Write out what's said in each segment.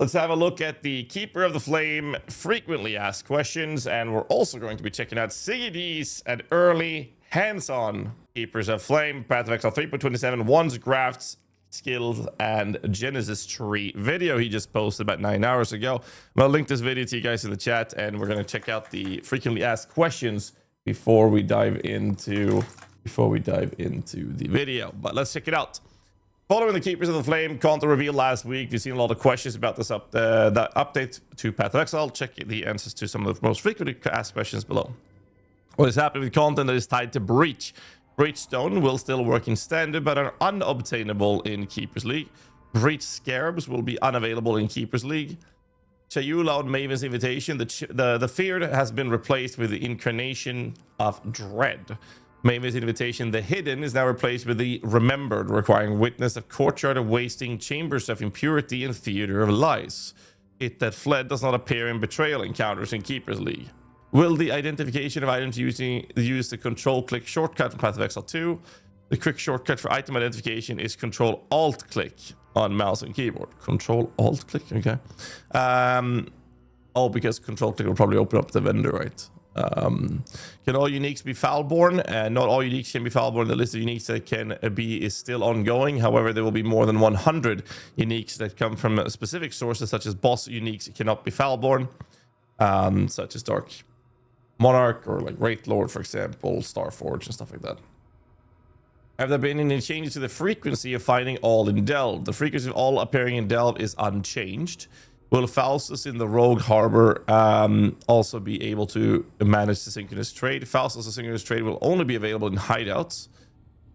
Let's have a look at the Keeper of the Flame frequently asked questions, and we're also going to be checking out Ziggy's and early hands-on Keepers of Flame, Path of Exile 3.27, one's Graft's skills and Genesis tree video he just posted about 9 hours ago. I'm gonna link this video to you guys in the chat, and we're gonna check out the frequently asked questions before we dive into the video. But let's check it out. Following the Keepers of the Flame content reveal last week, we've seen a lot of questions about this that update to Path of Exile. Check the answers to some of the most frequently asked questions below. What is happening with content that is tied to Breach? Breachstone will still work in standard, but are unobtainable in Keepers League. Breach Scarabs will be unavailable in Keepers League. Chayula on Maven's Invitation, the Feared has been replaced with the Incarnation of Dread. Maven's Invitation, the Hidden, is now replaced with the Remembered, requiring Witness of Courtyard of Wasting, Chambers of Impurity, and Theater of Lies. It that fled does not appear in Betrayal encounters in Keepers League. Will the identification of items use the Control-Click shortcut from Path of Exile 2? The quick shortcut for item identification is Control-Alt-Click on mouse and keyboard. Control-Alt-Click, okay. Oh, because Control-Click will probably open up the vendor, right? Can all uniques be foulborn? Not all uniques can be foulborn. The list of uniques that can be is still ongoing. However, there will be more than 100 uniques that come from specific sources, such as boss uniques cannot be foulborn, such as Dark Monarch or like Wraith Lord, for example, Starforge and stuff like that. Have there been any changes to the frequency of finding all in Delve? The frequency of all appearing in Delve is unchanged. Will Faustus in the Rogue Harbor also be able to manage the synchronous trade? Faustus' synchronous trade will only be available in hideouts.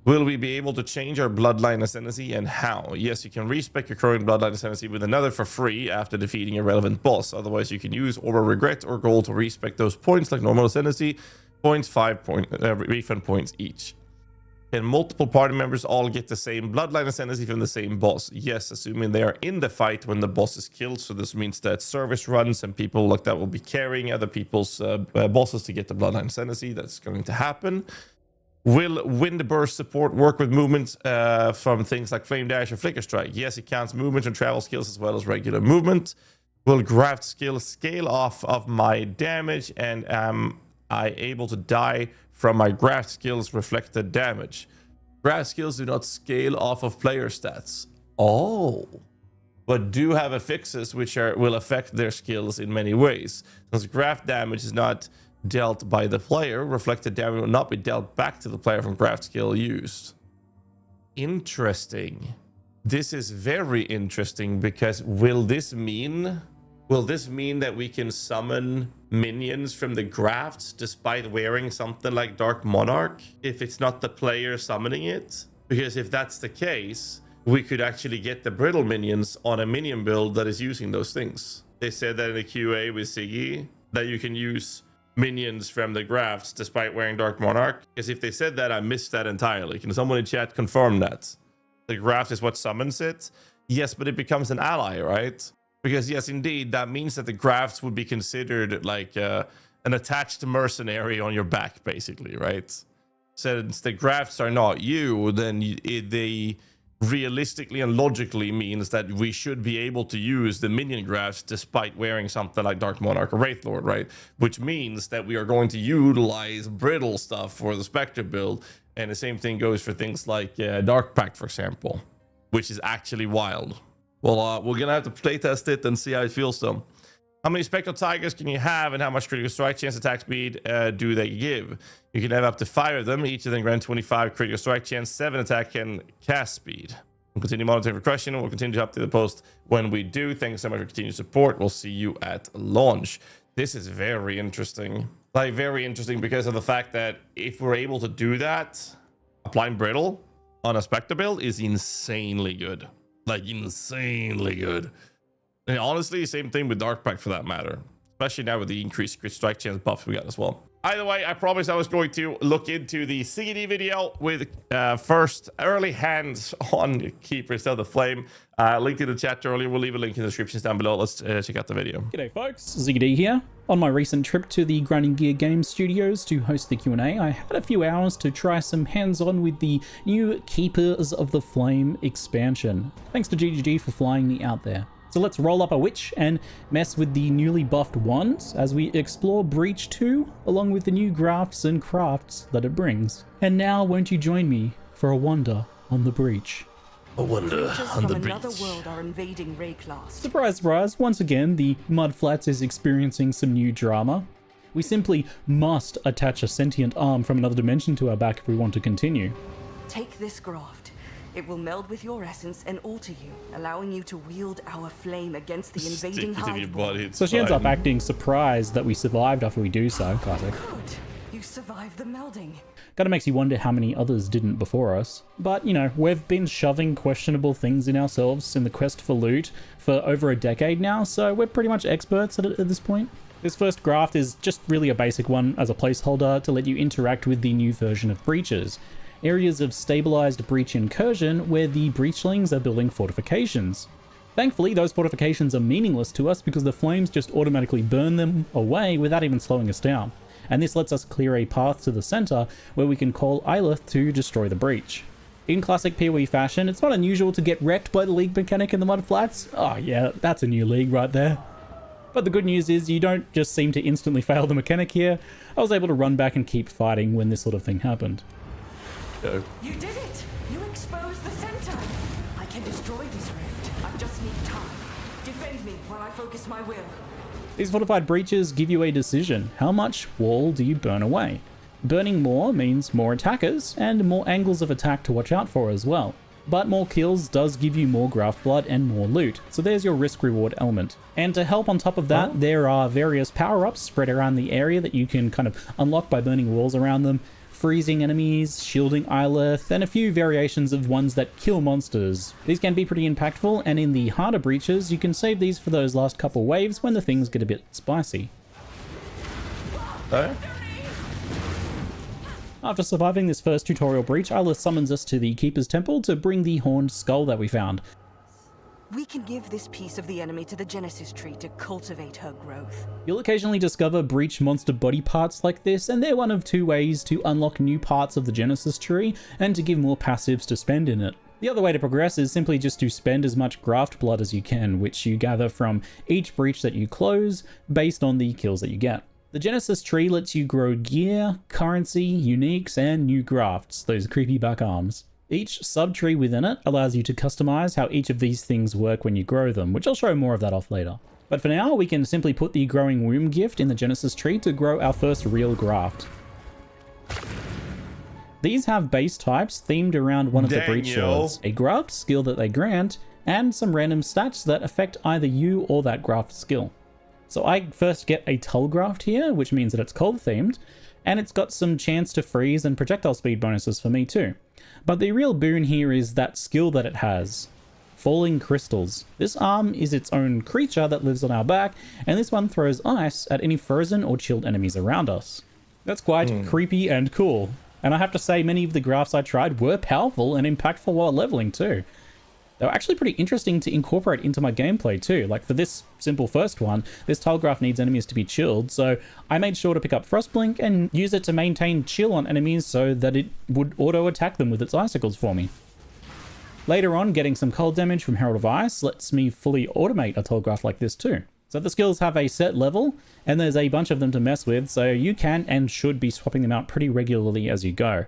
Will we be able to change our bloodline ascendancy, and how? Yes, you can respec your current bloodline ascendancy with another for free after defeating a relevant boss. Otherwise, you can use Orb of Regret or Gold to respec those points like normal ascendancy points, 5 refund points each. Can multiple party members all get the same bloodline ascendancy from the same boss? Yes, assuming they are in the fight when the boss is killed. So this means that service runs and people like that will be carrying other people's bosses to get the bloodline ascendancy. That's going to happen. Will Windburst support work with movements from things like Flame Dash or Flicker Strike? Yes, it counts movement and travel skills as well as regular movement. Will Graft skill scale off of my damage, and am I able to die from my Graft skills reflected damage? Graft skills do not scale off of player stats. Oh, but do have affixes which will affect their skills in many ways. Since Graft damage is not dealt by the player, reflected damage will not be dealt back to the player from Graft skill used. Interesting. This is very interesting, because will this mean that we can summon minions from the Grafts despite wearing something like Dark Monarch if it's not the player summoning it? Because if that's the case, we could actually get the brittle minions on a minion build that is using those things. They said that in the QA with Ziggy, that you can use minions from the Grafts despite wearing Dark Monarch. Because if they said that, I missed that entirely. Can someone in chat confirm that? The Graft is what summons it? Yes, but it becomes an ally, right? Because yes, indeed, that means that the Grafts would be considered like an attached mercenary on your back, basically, right? Since the Grafts are not you, then they realistically and logically means that we should be able to use the minion Grafts despite wearing something like Dark Monarch or Wraith Lord, right? Which means that we are going to utilize brittle stuff for the Spectre build, and the same thing goes for things like Dark Pact, for example, which is actually wild. Well, we're gonna have to playtest it and see how it feels though. How many Spectral Tigers can you have, and how much critical strike chance attack speed do they give? You can have up to 5 of them. Each of them grant 25 critical strike chance, 7 attack and cast speed. We'll continue monitoring for question, and we'll continue to update the post when we do. Thanks so much for continued support. We'll see you at launch. This is very interesting. Like, very interesting because of the fact that if we're able to do that, applying brittle on a Spectre build is insanely good. Like, insanely good. And honestly, same thing with Dark Pact for that matter, especially now with the increased crit strike chance buff we got as well. Either way, I promised I was going to look into the Ziggy video with first early hands on Keepers of the Flame. Link in the chat earlier. We'll leave a link in the descriptions down below. Let's check out the video. G'day folks, Ziggy here. On my recent trip to the Grinding Gear Games studios to host the Q&A, I had a few hours to try some hands-on with the new Keepers of the Flame expansion. Thanks to GHAZZY for flying me out there. So let's roll up a witch and mess with the newly buffed wands as we explore Breach 2 along with the new grafts and crafts that it brings. And now won't you join me for a wander on the Breach? A wonder on the another beach. world are invading Rayclast. Surprise, surprise, once again the Mudflats is experiencing some new drama. We simply must attach a sentient arm from another dimension to our back if we want to continue. Take this graft. It will meld with your essence and alter you, allowing you to wield our flame against the invading Stick it in your hive. body, it's So she ends up fine. acting surprised that we survived after we do so. Classic. Good. You survived the melding. Kinda makes you wonder how many others didn't before us. But, you know, we've been shoving questionable things in ourselves in the quest for loot for over a decade now, so we're pretty much experts at it at this point. This first graft is just really a basic one as a placeholder to let you interact with the new version of breaches. Areas of stabilized breach incursion where the breachlings are building fortifications. Thankfully, those fortifications are meaningless to us because the flames just automatically burn them away without even slowing us down. And this lets us clear a path to the center where we can call Ilith to destroy the breach. In classic PoE fashion, it's not unusual to get wrecked by the league mechanic in the Mudflats. Oh yeah, that's a new league right there. But the good news is you don't just seem to instantly fail the mechanic here. I was able to run back and keep fighting when this sort of thing happened. Go. You did it! You exposed the center! I can destroy this rift. I just need time. Defend me while I focus my will. These fortified breaches give you a decision. How much wall do you burn away? Burning more means more attackers and more angles of attack to watch out for as well. But more kills does give you more graft blood and more loot, so there's your risk-reward element. And to help on top of that, there are various power-ups spread around the area that you can kind of unlock by burning walls around them, freezing enemies, shielding Ilith, and a few variations of ones that kill monsters. These can be pretty impactful, and in the harder breaches, you can save these for those last couple waves when the things get a bit spicy. Oh? After surviving this first tutorial breach, Ilith summons us to the Keeper's Temple to bring the horned skull that we found. We can give this piece of the enemy to the Genesis tree to cultivate her growth. You'll occasionally discover breach monster body parts like this, and they're one of two ways to unlock new parts of the Genesis tree and to give more passives to spend in it. The other way to progress is simply just to spend as much graft blood as you can, which you gather from each breach that you close based on the kills that you get. The Genesis tree lets you grow gear, currency, uniques, and new grafts, those creepy back arms. Each sub-tree within it allows you to customize how each of these things work when you grow them, which I'll show more of that off later. But for now, we can simply put the growing womb gift in the Genesis tree to grow our first real graft. These have base types themed around one of the breach shards, a graft skill that they grant, and some random stats that affect either you or that graft skill. So I first get a Tull graft here, which means that it's cold themed, and it's got some chance to freeze and projectile speed bonuses for me too. But the real boon here is that skill that it has. Falling Crystals. This arm is its own creature that lives on our back, and this one throws ice at any frozen or chilled enemies around us. That's quite creepy and cool. And I have to say, many of the grafts I tried were powerful and impactful while leveling too. They were actually pretty interesting to incorporate into my gameplay too. Like for this simple first one, this Tull graft needs enemies to be chilled, so I made sure to pick up Frostblink and use it to maintain chill on enemies so that it would auto-attack them with its icicles for me. Later on, getting some cold damage from Herald of Ice lets me fully automate a Tull graft like this too. So the skills have a set level, and there's a bunch of them to mess with, so you can and should be swapping them out pretty regularly as you go.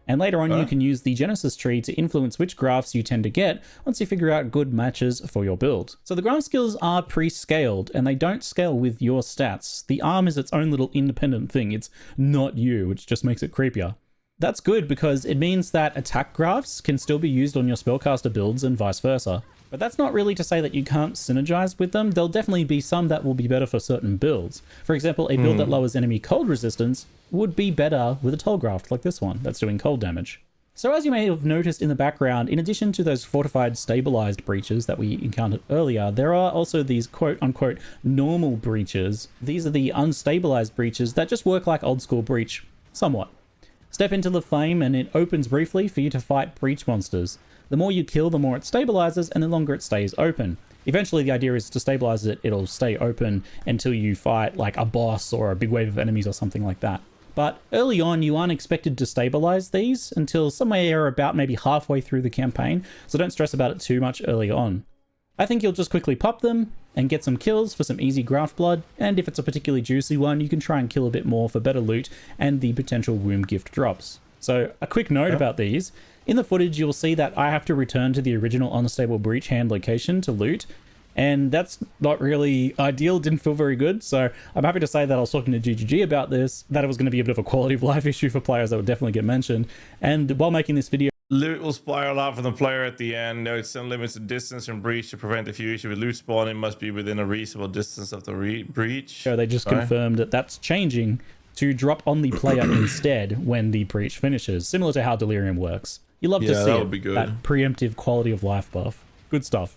And later on, you can use the Genesis tree to influence which grafts you tend to get once you figure out good matches for your build. So the graft skills are pre-scaled, and they don't scale with your stats. The arm is its own little independent thing. It's not you, which just makes it creepier. That's good because it means that attack grafts can still be used on your spellcaster builds and vice versa. But that's not really to say that you can't synergize with them. There'll definitely be some that will be better for certain builds. For example, a build that lowers enemy cold resistance would be better with a Tull graft like this one that's doing cold damage. So as you may have noticed in the background, in addition to those fortified stabilized breaches that we encountered earlier, there are also these quote-unquote normal breaches. These are the unstabilized breaches that just work like old school breach, somewhat. Step into the flame and it opens briefly for you to fight breach monsters. The more you kill, the more it stabilizes and the longer it stays open. Eventually the idea is to stabilize it, it'll stay open until you fight like a boss or a big wave of enemies or something like that. But early on, you aren't expected to stabilize these until somewhere about maybe halfway through the campaign, so don't stress about it too much early on. I think you'll just quickly pop them and get some kills for some easy graft blood, and if it's a particularly juicy one, you can try and kill a bit more for better loot and the potential womb gift drops. So a quick note about these. In the footage, you'll see that I have to return to the original unstable breach hand location to loot, and that's not really ideal, didn't feel very good. So I'm happy to say that I was talking to GGG about this, that it was going to be a bit of a quality of life issue for players that would definitely get mentioned. And while making this video, loot will spiral out from the player at the end. Note some limits the distance from breach to prevent a few issues with loot spawning must be within a reasonable distance of the breach. so they just confirmed that that's changing to drop on the player instead when the breach finishes, similar to how Delirium works. You love to see that it, would be good. that preemptive quality of life buff. Good stuff.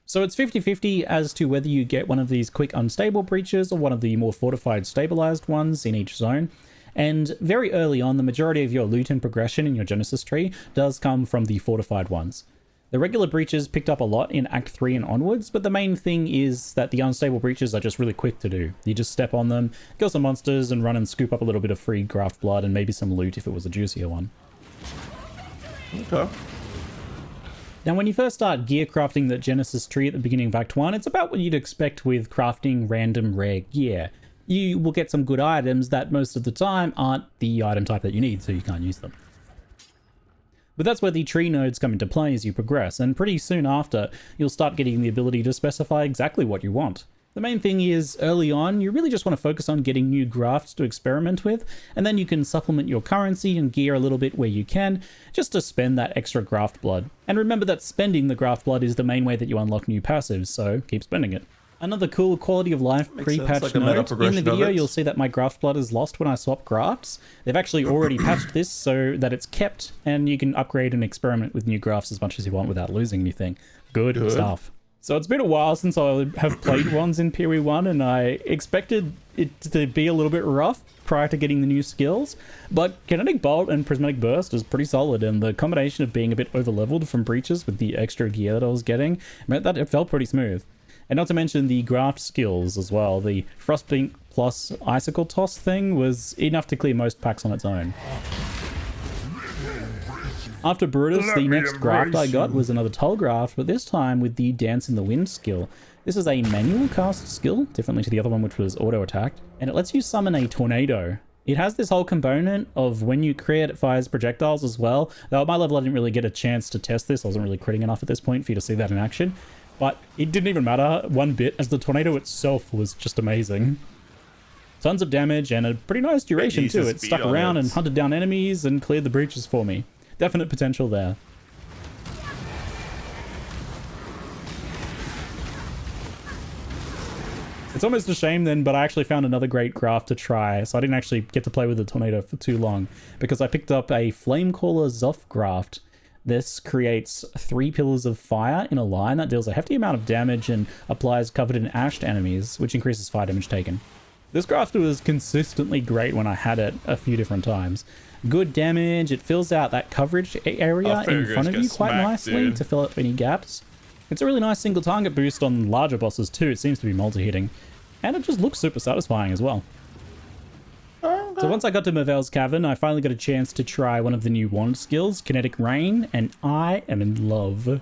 So it's 50-50 as to whether you get one of these quick unstable breaches or one of the more fortified stabilized ones in each zone. And very early on, the majority of your loot and progression in your Genesis tree does come from the fortified ones. The regular breaches picked up a lot in Act 3 and onwards, but the main thing is that the unstable breaches are just really quick to do. You just step on them, kill some monsters, and run and scoop up a little bit of free graft blood and maybe some loot if it was a juicier one. Okay. Now, when you first start gear crafting the Genesis tree at the beginning of Act 1, it's about what you'd expect with crafting random rare gear. You will get some good items that most of the time aren't the item type that you need, so you can't use them. But that's where the tree nodes come into play as you progress, and pretty soon after, you'll start getting the ability to specify exactly what you want. The main thing is, early on, you really just want to focus on getting new grafts to experiment with, and then you can supplement your currency and gear a little bit where you can, just to spend that extra graft blood. And remember that spending the graft blood is the main way that you unlock new passives, so keep spending it. Another cool quality of life pre-patch note, in the video you'll see that my graft blood is lost when I swap grafts. They've actually already patched this so that it's kept, and you can upgrade and experiment with new grafts as much as you want without losing anything. Good stuff. So it's been a while since I have played ones in PoE 1, and I expected it to be a little bit rough prior to getting the new skills, but Kinetic Bolt and Prismatic Burst is pretty solid, and the combination of being a bit over-leveled from breaches with the extra gear that I was getting meant that it felt pretty smooth. And not to mention the graft skills as well. The Frostbeat plus Icicle Toss thing was enough to clear most packs on its own. After Brutus, the next graft I got was another Tull graft, but this time with the Dance in the Wind skill. This is a manual cast skill, differently to the other one which was auto-attacked, and it lets you summon a tornado. It has this whole component of when you crit, it fires projectiles as well. Though at my level I didn't really get a chance to test this, I wasn't really critting enough at this point for you to see that in action. But it didn't even matter one bit, as the tornado itself was just amazing. Tons of damage and a pretty nice duration too. It stuck around and hunted down enemies and cleared the breaches for me. Definite potential there. It's almost a shame then, but I actually found another great graft to try, so I didn't actually get to play with the tornado for too long, because I picked up a Flamecaller Zoff graft. This creates 3 pillars of fire in a line that deals a hefty amount of damage and applies covered in ash to enemies, which increases fire damage taken. This graft was consistently great when I had it a few different times. Good damage, it fills out that coverage area in front of you quite nicely to fill up any gaps. It's a really nice single target boost on larger bosses too, it seems to be multi-hitting. And it just looks super satisfying as well. So once I got to Mervel's Cavern, I finally got a chance to try one of the new wand skills, Kinetic Rain, and I am in love.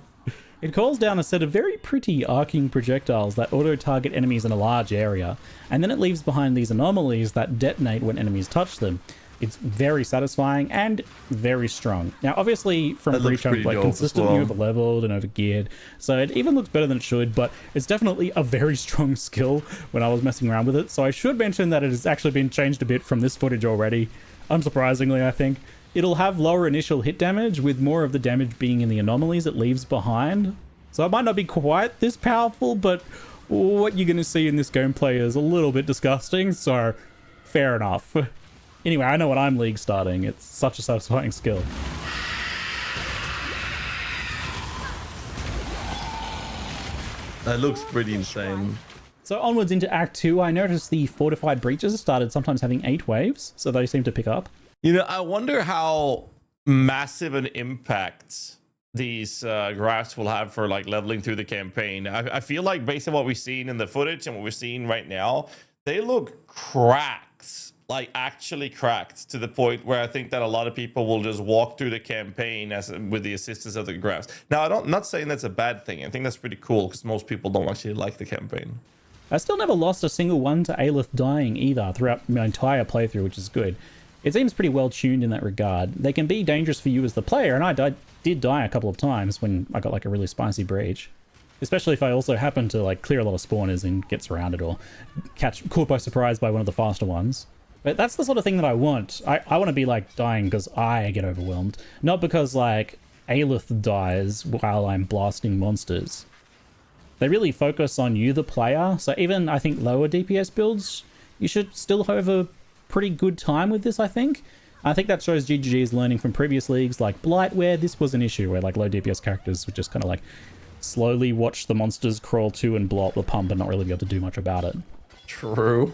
It calls down a set of very pretty arcing projectiles that auto-target enemies in a large area, and then it leaves behind these anomalies that detonate when enemies touch them. It's very satisfying and very strong. Now, obviously, from Breach, I'm like consistently over-leveled and over-geared, so it even looks better than it should, but it's definitely a very strong skill when I was messing around with it. So I should mention that it has actually been changed a bit from this footage already, unsurprisingly, I think. It'll have lower initial hit damage, with more of the damage being in the anomalies it leaves behind. So it might not be quite this powerful, but what you're going to see in this gameplay is a little bit disgusting, so fair enough. Anyway, I know what I'm league starting. It's such a satisfying skill. That looks pretty insane. So onwards into Act 2, I noticed the fortified breaches started sometimes having 8 waves, so they seem to pick up. You know, I wonder how massive an impact these grafts will have for like leveling through the campaign. I feel like based on what we've seen in the footage and what we're seeing right now, they look cracked like actually cracked to the point where I think that a lot of people will just walk through the campaign as with the assistance of the grafts. Now, I'm not saying that's a bad thing. I think that's pretty cool because most people don't actually like the campaign. I still never lost a single one to Aelith dying either throughout my entire playthrough, which is good. It seems pretty well tuned in that regard. They can be dangerous for you as the player, and I did die a couple of times when I got like a really spicy breach. Especially if I also happen to like clear a lot of spawners and get surrounded or caught by surprise by one of the faster ones. But that's the sort of thing that I want. I want to be like dying because I get overwhelmed, not because like Aelith dies while I'm blasting monsters. They really focus on you, the player. So even I think lower DPS builds, you should still have a pretty good time with this, I think. I think that shows GG's learning from previous leagues like Blight, where this was an issue, where like low DPS characters would just kind of like slowly watch the monsters crawl to and blow up the pump and not really be able to do much about it. True.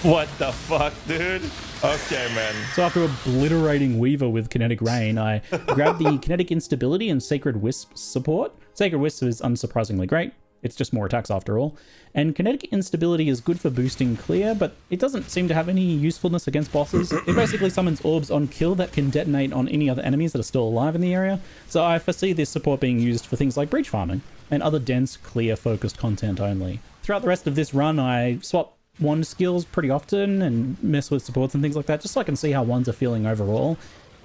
What the fuck, dude? Okay, man. So after obliterating Weaver with Kinetic Rain, I grabbed the Kinetic Instability and Sacred Wisp support. Sacred Wisp is unsurprisingly great. It's just more attacks after all. And Kinetic Instability is good for boosting clear, but it doesn't seem to have any usefulness against bosses. It basically summons orbs on kill that can detonate on any other enemies that are still alive in the area. So I foresee this support being used for things like breach farming and other dense, clear, focused content only. Throughout the rest of this run, I swap wand skills pretty often and mess with supports and things like that, just so I can see how wands are feeling overall.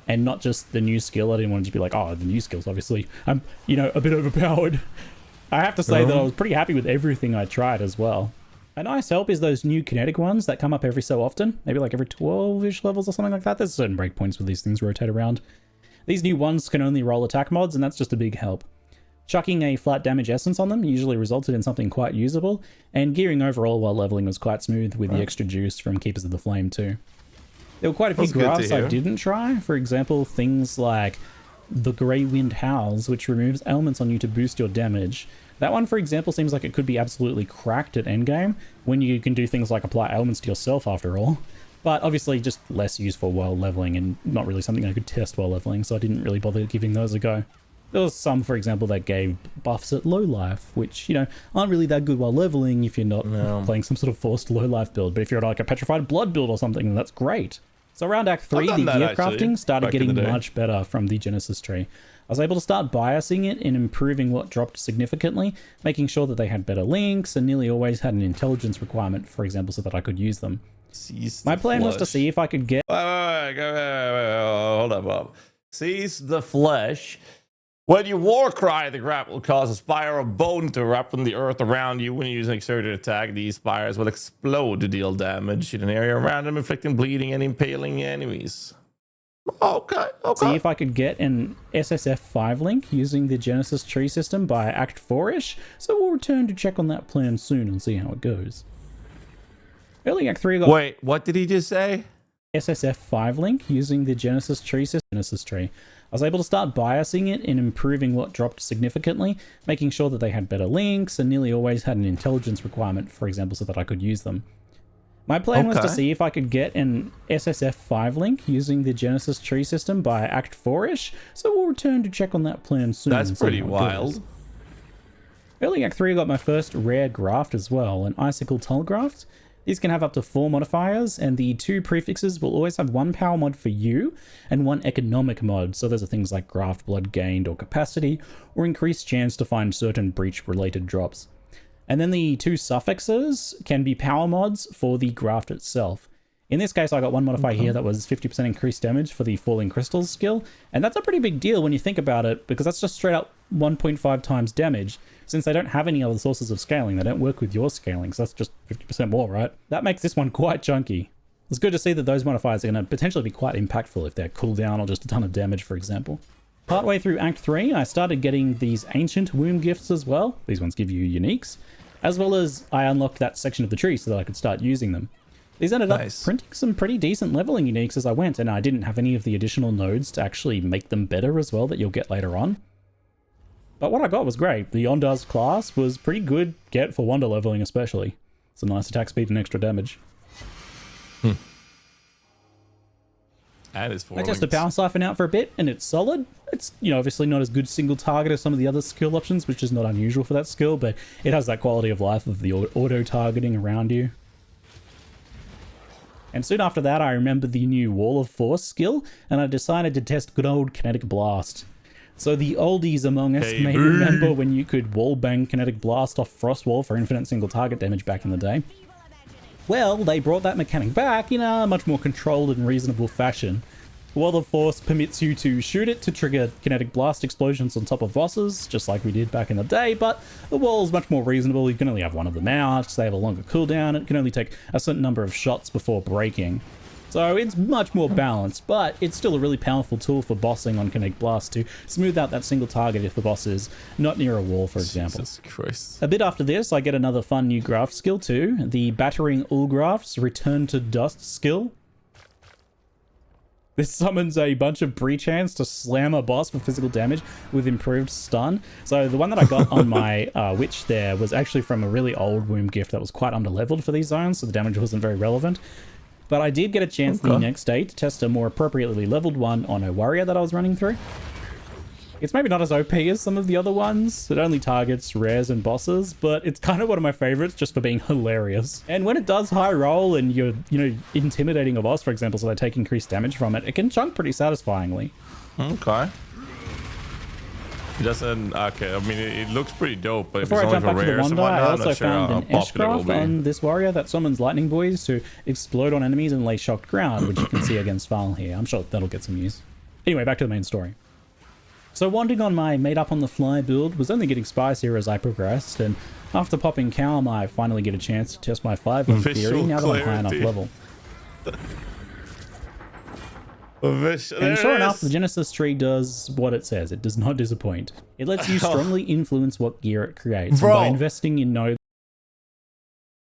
And not just the new skill. I didn't want to be like, oh, the new skills, obviously, I'm, you know, a bit overpowered. I have to say that I was pretty happy with everything I tried as well. A nice help is those new kinetic ones that come up every so often, maybe like every 12-ish levels or something like that. There's certain breakpoints where these things rotate around. These new ones can only roll attack mods, and that's just a big help. Chucking a flat damage essence on them usually resulted in something quite usable, and gearing overall while leveling was quite smooth with the extra juice from Keepers of the Flame too. There were quite a few grafts I didn't try. For example, things like the Grey Wind Howls, which removes elements on you to boost your damage. That one, for example, seems like it could be absolutely cracked at endgame, when you can do things like apply elements to yourself after all. But obviously just less useful while leveling and not really something I could test while leveling, so I didn't really bother giving those a go. There was some, for example, that gave buffs at low life, which, you know, aren't really that good while leveling if you're not playing some sort of forced low life build. But if you're like a Petrified Blood build or something, then that's great. So around Act 3, the gear crafting started getting much better from the Genesis tree. I was able to start biasing it and improving what dropped significantly, making sure that they had better links and nearly always had an intelligence requirement, for example, so that I could use them. My plan was to see if I could get... Hold up, Bob. Seize the flesh. When you war cry, the grab will cause a spire of bone to erupt from the earth around you. When you use an exerted attack, these spires will explode to deal damage in an area around them, inflicting bleeding and impaling enemies. Okay. See if I could get an SSF 5 link using the Genesis tree system by Act 4-ish, so we'll return to check on that plan soon and see how it goes. Early Act 3 I got... Wait, what did he just say? SSF 5 link using the Genesis tree system. Genesis tree. I was able to start biasing it and improving what dropped significantly, making sure that they had better links and nearly always had an intelligence requirement, for example, so that I could use them. My plan was to see if I could get an SSF 5 link using the Genesis tree system by Act 4-ish, so we'll return to check on that plan soon. That's pretty wild. Early Act 3 I got my first rare graft as well, an Icicle Tull graft. These can have up to 4 modifiers, and the 2 prefixes will always have 1 power mod for you and 1 economic mod, so those are things like graft blood gained or capacity, or increased chance to find certain breach-related drops. And then the 2 suffixes can be power mods for the graft itself. In this case, I got 1 modifier here that was 50% increased damage for the Falling Crystals skill, and that's a pretty big deal when you think about it, because that's just straight up 1.5 times damage. Since they don't have any other sources of scaling, they don't work with your scaling, so that's just 50% more, right? That makes this one quite chunky. It's good to see that those modifiers are going to potentially be quite impactful if they're cooldown or just a ton of damage, for example. Partway through Act 3, I started getting these Ancient Womb gifts as well. These ones give you uniques, as well as I unlocked that section of the tree so that I could start using them. These ended up printing some pretty decent leveling uniques as I went, and I didn't have any of the additional nodes to actually make them better as well that you'll get later on. But what I got was great. The Ondar's class was pretty good get for wonder leveling especially. It's a nice attack speed and extra damage. And it's I tested Power Siphon out for a bit, and it's solid. It's, you know, obviously not as good single target as some of the other skill options, which is not unusual for that skill, but it has that quality of life of the auto-targeting around you. And soon after that, I remembered the new Wall of Force skill, and I decided to test good old Kinetic Blast. So the oldies among us may remember when you could wallbang Kinetic Blast off Frost Wall for infinite single target damage back in the day. Well, they brought that mechanic back in a much more controlled and reasonable fashion. Wall of Force permits you to shoot it to trigger Kinetic Blast explosions on top of bosses, just like we did back in the day, but the wall is much more reasonable. You can only have one of them out, they have a longer cooldown, it can only take a certain number of shots before breaking. So it's much more balanced, but it's still a really powerful tool for bossing on Kinetic Blast to smooth out that single target if the boss is not near a wall, for example. Jesus Christ. A bit after this, I get another fun new Graft skill too, the Battering Ulgraft's Return to Dust skill. This summons a bunch of breach hands to slam a boss for physical damage with improved stun. So the one that I got on my witch there was actually from a really old womb gift that was quite underleveled for these zones, so the damage wasn't very relevant. But I did get a chance the next day to test a more appropriately leveled one on a warrior that I was running through. It's maybe not as OP as some of the other ones. It only targets rares and bosses, but it's kind of one of my favorites just for being hilarious. And when it does high roll and you're, intimidating a boss, for example, so they take increased damage from it, it can chunk pretty satisfyingly. Okay. It doesn't... Okay, I mean, it looks pretty dope, but Before if I it's jump only back for to the rares and Wanda, I whatnot, I'm also not sure found how an popular it will Graft be. on this warrior that summons lightning boys to explode on enemies and lay shocked ground, which you can see against Val here. I'm sure that'll get some use. Anyway, back to the main story. So wandering on my made-up-on-the-fly build was only getting spicier as I progressed, and after popping Calm, I finally get a chance to test my 5-link theory now that I'm high enough level. And sure enough, the Genesis tree does what it says. It does not disappoint. It lets you strongly influence what gear it creates. Bro. By investing in nodes...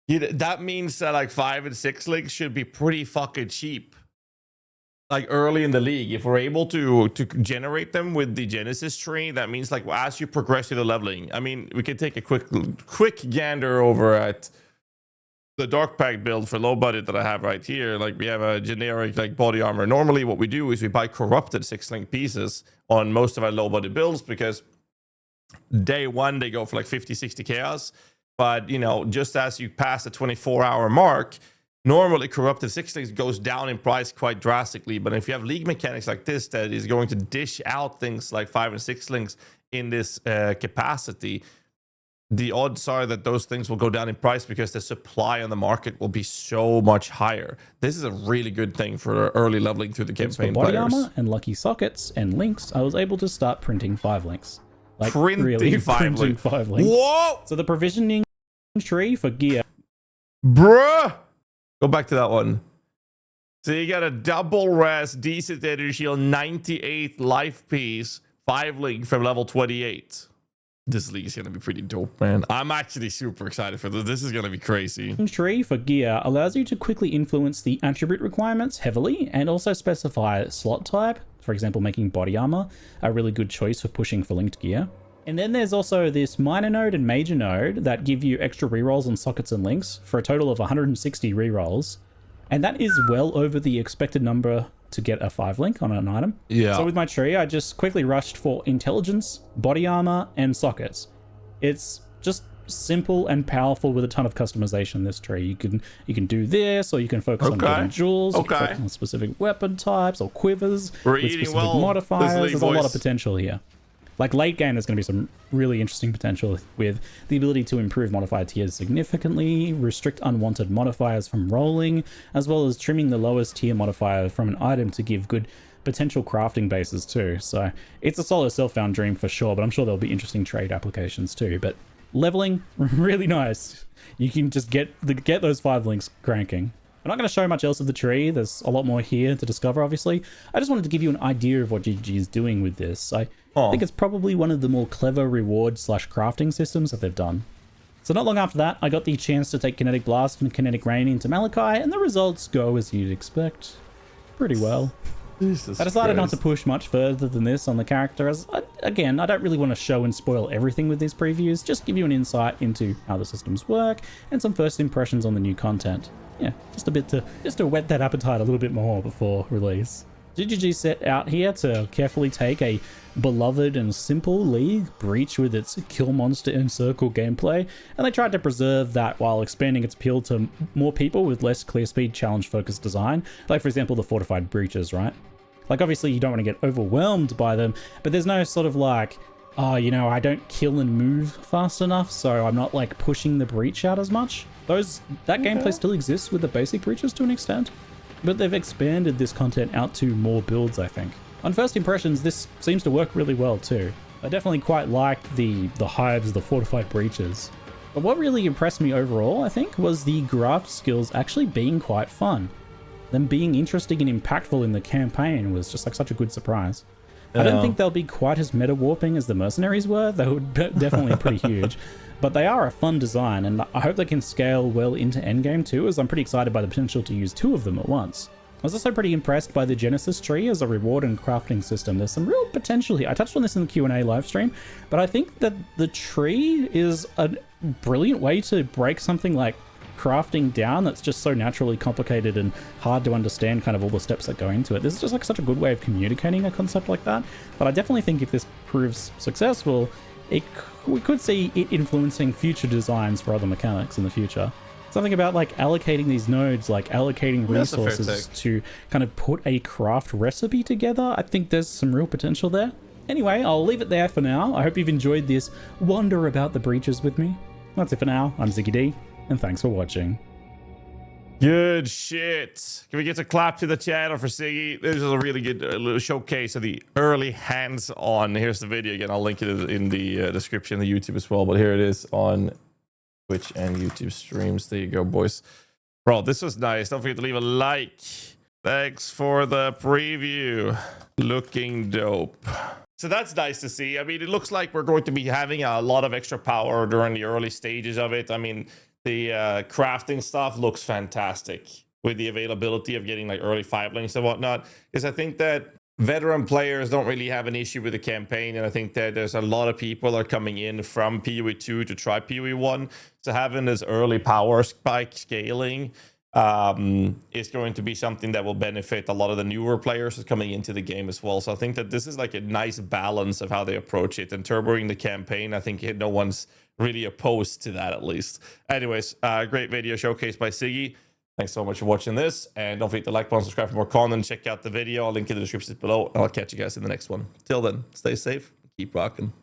That means that like 5 and 6 links should be pretty fucking cheap. Like early in the league, if we're able to generate them with the Genesis tree, that means like as you progress through the leveling. I mean, we can take a quick gander over at the Dark Pack build for low budget that I have right here. Like we have a generic like body armor. Normally what we do is we buy corrupted 6-link pieces on most of our low budget builds because day one they go for like 50-60 chaos. But just as you pass the 24-hour mark, normally corrupted 6-links goes down in price quite drastically, but if you have league mechanics like this that is going to dish out things like 5 and 6 links in this capacity, the odds are that those things will go down in price because the supply on the market will be so much higher. This is a really good thing for early leveling through the campaign for body players. armor and lucky sockets and links, I was able to start printing 5 links. Like Printing really 5 links. 5 links. Whoa! So the provisioning tree for gear. Bruh! Go back to that one. So you got a double res, decent energy shield, 98 life piece, 5-link from level 28. This league is going to be pretty dope, man. I'm actually super excited for this. This is going to be crazy. Tree for gear allows you to quickly influence the attribute requirements heavily and also specify slot type. For example, making body armor a really good choice for pushing for linked gear. And then there's also this minor node and major node that give you extra rerolls on sockets and links for a total of 160 rerolls. And that is well over the expected number to get a 5-link on an item. Yeah. So with my tree, I just quickly rushed for intelligence, body armor, and sockets. It's just simple and powerful with a ton of customization, this tree. You can do this, or you can focus on getting jewels, you can focus on specific weapon types or quivers with specific modifiers. There's a lot of potential here. Like late game, there's going to be some really interesting potential with the ability to improve modifier tiers significantly, restrict unwanted modifiers from rolling, as well as trimming the lowest tier modifier from an item to give good potential crafting bases too. So it's a solid self-found dream for sure, but I'm sure there'll be interesting trade applications too. But leveling, really nice. You can just get those 5 links cranking. I'm not going to show much else of the tree. There's a lot more here to discover, obviously. I just wanted to give you an idea of what GG is doing with this. I think it's probably one of the more clever reward/crafting systems that they've done. So not long after that, I got the chance to take Kinetic Blast and Kinetic Rain into Malachi, and the results go as you'd expect. Pretty well. I decided not to push much further than this on the character, as, again, I don't really want to show and spoil everything with these previews, just give you an insight into how the systems work, and some first impressions on the new content. Yeah, just to whet that appetite a little bit more before release. GGG set out here to carefully take a beloved and simple league, Breach, with its kill monster encircle gameplay, and they tried to preserve that while expanding its appeal to more people with less clear speed challenge focused design, like for example the fortified breaches, right? Like obviously you don't want to get overwhelmed by them, but there's no sort of like, oh, you know, I don't kill and move fast enough, so I'm not like pushing the breach out as much. That gameplay still exists with the basic breaches to an extent, but they've expanded this content out to more builds, I think. On first impressions, this seems to work really well too. I definitely quite liked the hives, the fortified breaches. But what really impressed me overall, I think, was the graft skills actually being quite fun. Them being interesting and impactful in the campaign was just like such a good surprise. I don't think they'll be quite as meta warping as the mercenaries were. They were definitely pretty huge, but they are a fun design, and I hope they can scale well into endgame too, as I'm pretty excited by the potential to use 2 of them at once. I was also pretty impressed by the Genesis tree as a reward and crafting system. There's some real potential here. I touched on this in the Q&A live stream, but I think that the tree is a brilliant way to break something like crafting down that's just so naturally complicated and hard to understand kind of all the steps that go into it. This is just like such a good way of communicating a concept like that. But I definitely think if this proves successful, we could see it influencing future designs for other mechanics in the future. Something about like allocating these nodes, like allocating resources to kind of put a craft recipe together. I think there's some real potential there. Anyway, I'll leave it there for now. I hope you've enjoyed this wander about the breaches with me. That's it for now. I'm Ziggy D, and thanks for watching. Good shit. Can we get a clap to the channel for Ziggy? This is a really good little showcase of the early hands-on. Here's the video again. I'll link it in the description of the YouTube as well. But here it is on Twitch and YouTube streams. There you go, boys. Bro, this was nice. Don't forget to leave a like. Thanks for the preview. Looking dope. So that's nice to see. I mean, it looks like we're going to be having a lot of extra power during the early stages of it. I mean, the crafting stuff looks fantastic with the availability of getting like early 5 links and whatnot. Because I think that veteran players don't really have an issue with the campaign. And I think that there's a lot of people that are coming in from PoE 2 to try PoE 1. So having this early power spike scaling is going to be something that will benefit a lot of the newer players coming into the game as well. So I think that this is like a nice balance of how they approach it. And turboing the campaign, I think no one's really opposed to that, at least. Anyways, great video showcased by Ziggy. Thanks so much for watching this, and don't forget to like, subscribe for more content. Check out the video. I'll link in the description below, and I'll catch you guys in the next one. Till then, stay safe, keep rocking.